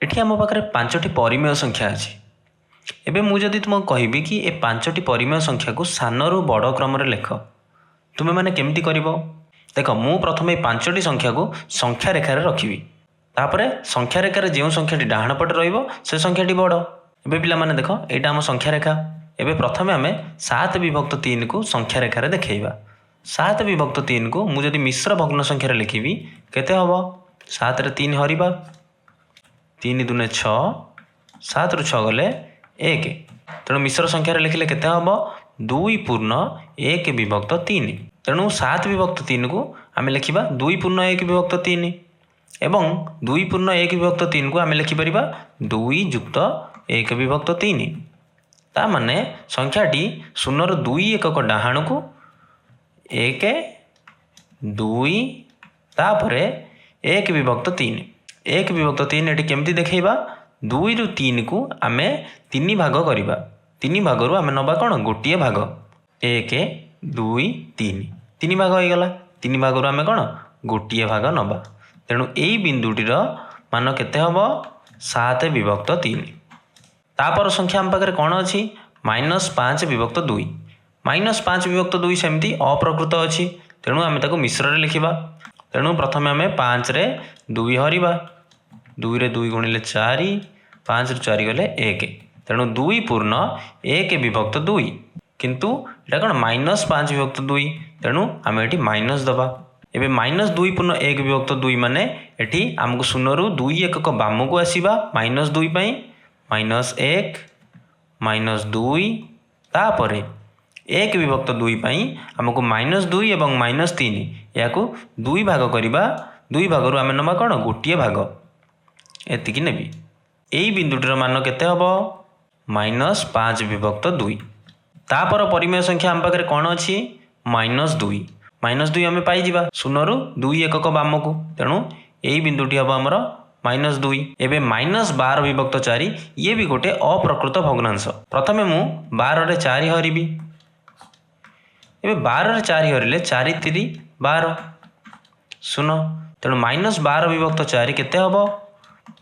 एठी आम पाखरे 5टी परिमेय संख्या अछि। एबे मु जदि तुमको कहबी कि ए 5टी परिमेय संख्या को सानरू बड़ क्रम रे लेख, तुमे माने केमती करिवो? देख मु प्रथमे 5टी संख्या को संख्या रेखार रखिबी, तापरे संख्या रेखार जो संख्याटी डाहाण पटे रहिबो से संख्याटी बड़। एबे पिला माने देख एटा हम संख्या रेखा। एबे प्रथमे आमे 7 विभक्त 3 को संख्या रेखार देखैबा। 7 विभक्त 3 को मु जदि मिश्र भग्न संख्या रे लिखिबी केते हबो? 7 रे 3 हरिबा, 3 दूने 6, 7 रु 6 गले 1। तेणु मिश्र संख्या रे लिखिले केते हबो? 2 पूर्ण 1 विभक्त 3। तेणु 7 विभक्त 3 को आमे लिखिबा 2 पूर्ण 1 विभक्त 3 एवं 2 पूर्ण 1 विभक्त 3 को आमे लिखि परिबा 2 युक्त 1 विभक्त 3। ता माने संख्याटी 0 रु 2 एकक डाहाण को 1 2 तापरे 1 विभक्त 3। 1 विभक्त 3 एटी केमती देखैबा? 2 रु 3 को आमे 3 भाग करिबा। 3 भाग रु आमे नबा कोन? गोटिए भाग। 1 2 3 3 भाग होई गला। 3 भाग रु आमे कोन? गोटिए भाग नबा। तेणु एई बिंदुटीर मान केते हबो? 7 विभक्त 3। तापर संख्या आम पाखरे कोन अछि? -5 विभक्त 2। -5 विभक्त 2 सेमती अप्रकृत अछि, तेणु आमे ताको मिश्र रे लिखिबा। तेणु प्रथमे आमे 5 रे 2 हरिबा, 2 रे 2 गुणिले 4, 5 रु 4 गले 1। तेणु 2 पूर्ण 1 विभक्त 2, किंतु एटा कोन? -5 विभक्त 2, तेणु आमे एटी माइनस दबा। एबे -2 पूर्ण 1 विभक्त 2 माने एटी हमकु 0 रु 2 एकक बामकु आसीबा -2 पई, -1 -2 तापरे 1 विभक्त 2 पई हमकु -2 एवं -3 याकू 2 भाग करिबा। 2 भाग रु आमे नबा कोन? गोटिए भाग। एतिकी नेबी। एई बिंदुटीर मान केते हबो? -5 विभक्त 2। तापर परिमेय संख्या आम पाखरे कोन अछि? -2। -2 आमे पाई जिबा 0 रु 2 एकक बामकु, तेणु एई बिंदुटी हबो हमर -2। एबे -12 विभक्त 4 ये भी गोटे अप्रकृत भग्नांश। प्रथमे मु 12 रे 4 हरिबी। एबे 12 रे 4 हरिले 4 3 12 0, तेणु -12 विभक्त 4 केते हबो?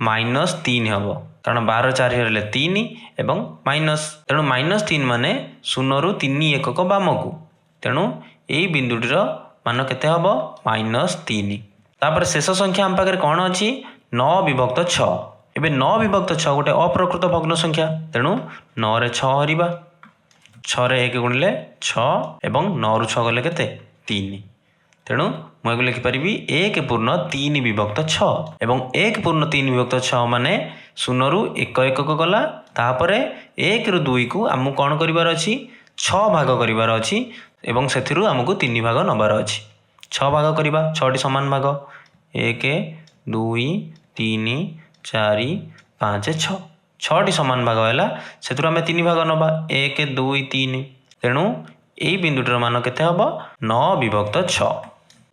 -3 हबो, कारण 12 4 हरिले 3 एवं माइनस, तेणु -3 माने 0 रु 3 एकक बामकु, तेणु एई बिंदुटीर मान केते हबो? -3। तापर शेष संख्या आम पाखरे कोन अछि? 9 विभक्त 6। एबे 9 विभक्त 6 गोटे अप्रकृत भग्न संख्या, तेणु 9 रे 6 हरिबा, 6 रे 1 गुणिले 6 एवं 9 रु 6 गले केते? 3। तेणु मु लिखि परिबी 1 पूर्ण 3 विभक्त 6 एवं 1 पूर्ण 3 विभक्त 6 माने 0 रु 1 एकक गला, तापरे 1 रु 2 को आमु कोन करिवार अछि? 6 भाग करिवार अछि एवं सेथिरु हमकु 3 भाग नबार अछि। 6 भाग करिबा, 6टी समान भाग, 1 2 3 4 5 6। 6टी समान भाग हैला, सेथिरु आमे 3 भाग नबा, 1 2 3। तेणु एई बिंदुटीर मान केते हबो? 9 विभक्त 6।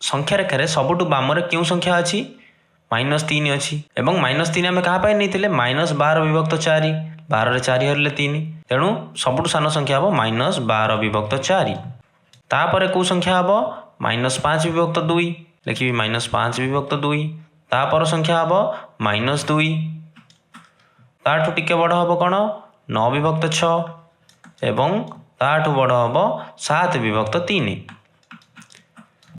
संख्या रेखारे सबुठु बामरे केउ संख्या अछि? -3 अछि एवं -3 आमे कहा पाई नैतिले? -12 विभक्त 4। 12 रे 4 हरिले 3, तेणु सबुठु सान संख्या हबो -12 विभक्त 4। तापरे को संख्या हबो? -5 विभक्त 2। लिखिबी -5 विभक्त 2। तापर संख्या हबो -2। ताठु टिके बड़ हबो कोन? 9 विभक्त 6 एवं ताठु बड़ हबो 7 विभक्त 3।